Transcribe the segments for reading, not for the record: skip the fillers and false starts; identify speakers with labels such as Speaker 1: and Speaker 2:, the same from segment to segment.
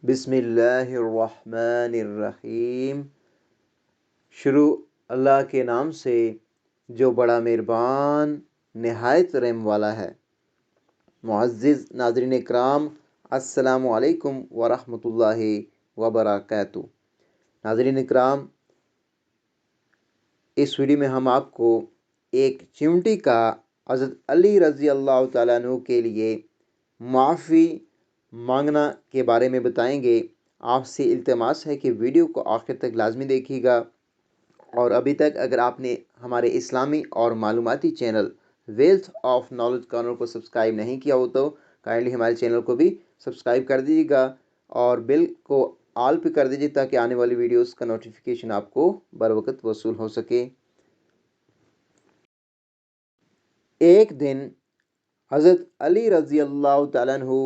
Speaker 1: بسم اللہ الرحمن الرحیم۔ شروع اللہ کے نام سے جو بڑا مہربان نہایت رحم والا ہے۔ معزز ناظرین اکرام، السلام علیکم ورحمۃ اللہ وبرکاتہ۔ ناظرین اکرام، اس ویڈیو میں ہم آپ کو ایک چیونٹی کا حضرت علی رضی اللہ تعالیٰ عنہ کے لیے معافی مانگنا کے بارے میں بتائیں گے۔ آپ سے التماس ہے کہ ویڈیو کو آخر تک لازمی دیکھیے گا، اور ابھی تک اگر آپ نے ہمارے اسلامی اور معلوماتی channel wealth of knowledge corner کو سبسکرائب نہیں کیا ہو تو کائنڈلی ہمارے چینل کو بھی سبسکرائب کر دیجیے گا اور بیل کو آل پہ کر دیجیے تاکہ آنے والی ویڈیوز کا نوٹیفیکیشن آپ کو بر وقت وصول ہو سکے۔ ایک دن حضرت علی رضی اللہ تعالیٰ عنہ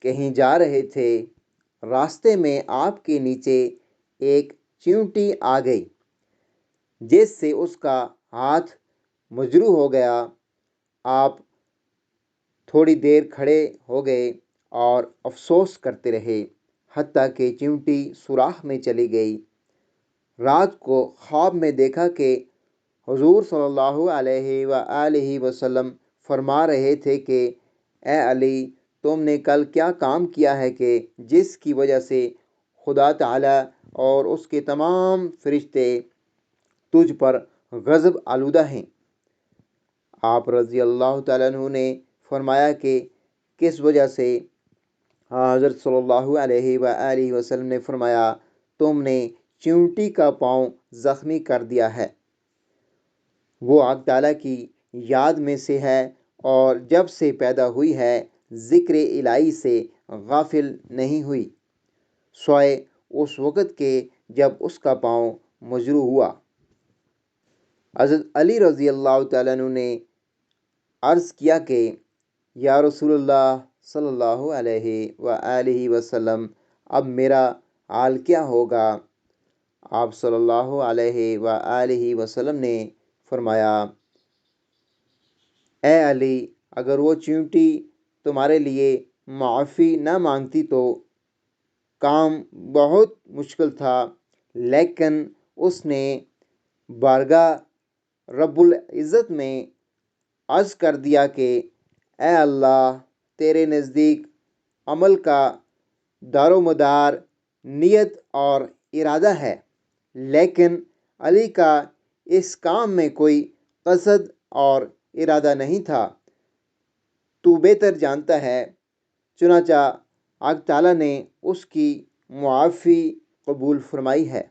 Speaker 1: کہیں جا رہے تھے۔ راستے میں آپ کے نیچے ایک چیونٹی آ گئی جس سے اس کا ہاتھ مجروح ہو گیا۔ آپ تھوڑی دیر کھڑے ہو گئے اور افسوس کرتے رہے حتیٰ کہ چیونٹی سوراخ میں چلی گئی۔ رات کو خواب میں دیکھا کہ حضور صلی اللہ علیہ وآلہ وسلم فرما رہے تھے کہ اے علی، تم نے کل کیا کام کیا ہے کہ جس کی وجہ سے خدا تعالیٰ اور اس کے تمام فرشتے تجھ پر غضب آلودہ ہیں؟ آپ رضی اللہ تعالیٰ عنہ نے فرمایا کہ کس وجہ سے؟ حضرت صلی اللہ علیہ وآلہ وسلم نے فرمایا، تم نے چیونٹی کا پاؤں زخمی کر دیا ہے۔ وہ حق تعالیٰ کی یاد میں سے ہے اور جب سے پیدا ہوئی ہے ذکر الہی سے غافل نہیں ہوئی، سوائے اس وقت کے جب اس کا پاؤں مجروح ہوا۔ حضرت علی رضی اللہ تعالیٰ عنہ نے عرض کیا کہ یا رسول اللہ صلی اللہ علیہ وآلہ وسلم، اب میرا حال کیا ہوگا؟ آپ صلی اللہ علیہ وآلہ وسلم نے فرمایا، اے علی، اگر وہ چیونٹی تمہارے لیے معافی نہ مانگتی تو کام بہت مشکل تھا، لیکن اس نے بارگاہ رب العزت میں عرض کر دیا کہ اے اللہ، تیرے نزدیک عمل کا دار و مدار نیت اور ارادہ ہے، لیکن علی کا اس کام میں کوئی قصد اور ارادہ نہیں تھا، تو بہتر جانتا ہے۔ چنانچہ حق تعالیٰ نے اس کی معافی قبول فرمائی ہے۔